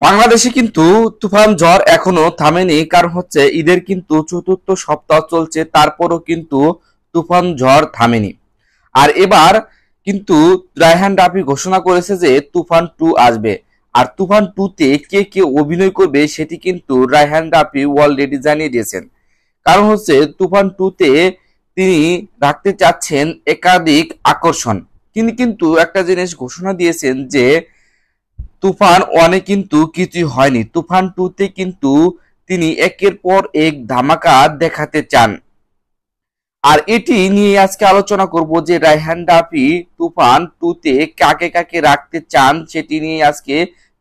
বাংলাদেশে কিন্তু তুফান ঝড় এখনো থামেনি, কারণ হচ্ছে ঈদের কিন্তু চতুর্থ সপ্তাহ চলছে, তারপরও কিন্তু তুফান ঝড় থামেনি। আর এবার কিন্তু রায়হান রাফি ঘোষণা করেছে যে তুফান 2 আসবে। আর তুফান 2 তে কে কে অভিনয় করবে সেটি কিন্তু রায়হান রাফি অলরেডি জানিয়ে দিয়েছেন। কারণ হচ্ছে তুফান 2 তে তিনি রাখতে চাচ্ছেন একাধিক আকর্ষণ। তিনি কিন্তু একটা জিনিস ঘোষণা দিয়েছেন যে তুফান ওয়ানে কিন্তু কিছুই হয়নি, তুফান 2 তে কিন্তু তিনি একের পর এক ধামাকা দেখাতে চান। আর এটি নিয়ে আজকে আলোচনা করব যে রায়হান রাফি তুফান 2 তে কাকে কাকে রাখতে চান, সেটি নিয়ে আজকে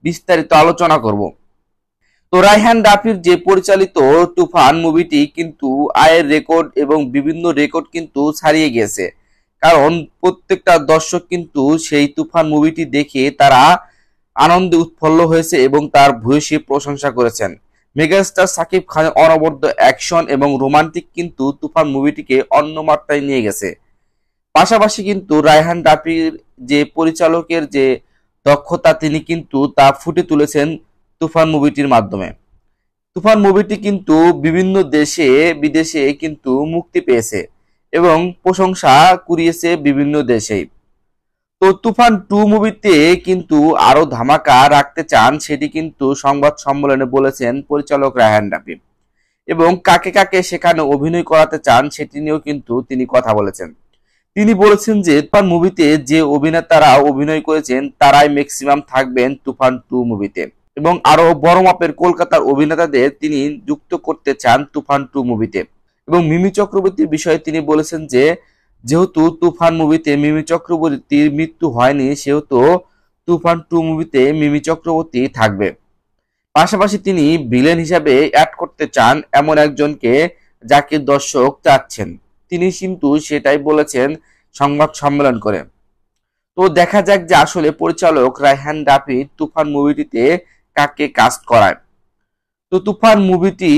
বিস্তারিত আলোচনা করব। তো রায়হান রাফির যে পরিচালিত তুফান মুভিটি কিন্তু আয়ের রেকর্ড এবং বিভিন্ন রেকর্ড কিন্তু ছাড়িয়ে গেছে। কারণ প্রত্যেকটা দর্শক কিন্তু সেই তুফান মুভিটি দেখে তারা আনন্দে উৎফুল্ল হয়েছে এবং তার ভূয়সী প্রশংসা করেছেন। মেগাস্টার সাকিব খানের অনবদ্য অ্যাকশন এবং রোমান্টিক কিন্তু তুফান মুভিটিকে অন্য মাত্রায় নিয়ে গেছে। পাশাপাশি কিন্তু রায়হান রাফির যে পরিচালকের যে দক্ষতা, তিনি কিন্তু তা ফুটে তুলেছেন তুফান মুভিটির মাধ্যমে। তুফান মুভিটি কিন্তু বিভিন্ন দেশে বিদেশে কিন্তু মুক্তি পেয়েছে এবং প্রশংসা কুড়িয়েছে বিভিন্ন দেশেই। তো তুফান 2 মুভিতে কিন্তু আরো ধামাকা রাখতে চান, সেটি কিন্তু সংবাদ সম্মেলনে বলেছেন পরিচালক রায়হান রাফি। এবং কাকে কাকে সেখানে অভিনয় করাতে চান সেটি নিয়েও কিন্তু তিনি কথা বলেছেন। তিনি বলেছেন যে তুফান মুভিতে যে অভিনেতারা অভিনয় করেছেন তারাই ম্যাক্সিমাম থাকবেন তুফান 2 মুভিতে, এবং আরো বড় মাপের কলকাতার অভিনেতাদের তিনি যুক্ত করতে চান তুফান 2 মুভিতে। এবং মিমি চক্রবর্তীর বিষয়ে তিনি বলেছেন যে যেহেতু তুফান মুভিতে মিমি চক্রবর্তীর মৃত্যু হয়নি, সেহেতু তুফান 2 মুভিতে মিমি চক্রবর্তী থাকবে। পাশাপাশি তিনি ভিলেন হিসাবে অ্যাড করতে চান এমন একজনকে যাকে দর্শক চাচ্ছেন, তিনি কিন্তু সেটাই বলেছেন সংবাদ সম্মেলন করে। তো দেখা যাক যে আসলে পরিচালক রায়হান রাফি তুফান মুভিটিতে কাকে কাস্ট করায়। তো তুফান মুভিটি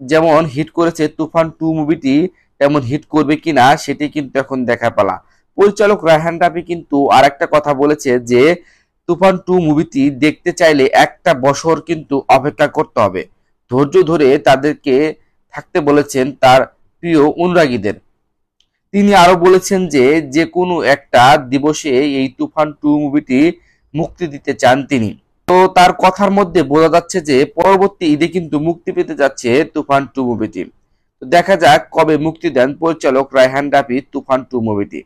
যেমন হিট করেছে, তুফান 2 মুভিটি তেমন হিট করবে কিনা সেটি কিন্তু এখন দেখার পালা। পরিচালক রায়হান রাফি কিন্তু আরেকটা কথা বলেছে যে তুফান 2 মুভিটি দেখতে চাইলে একটা বছর কিন্তু অপেক্ষা করতে হবে, ধৈর্য ধরে তাদেরকে থাকতে বলেছেন তার প্রিয় অনুরাগীদের। তিনি আরো বলেছেন যে যে কোনো একটা দিবসে এই তুফান 2 মুভিটি মুক্তি দিতে চান তিনি। তো তার কথার মধ্যে বোঝা যাচ্ছে যে পরবর্তী ঈদে কিন্তু মুক্তি পেতে যাচ্ছে তুফান 2 মুভিটি। তো দেখা যাক কবে মুক্তি দেন পরিচালক রায়হান রাফি তুফান 2 মুভিটি।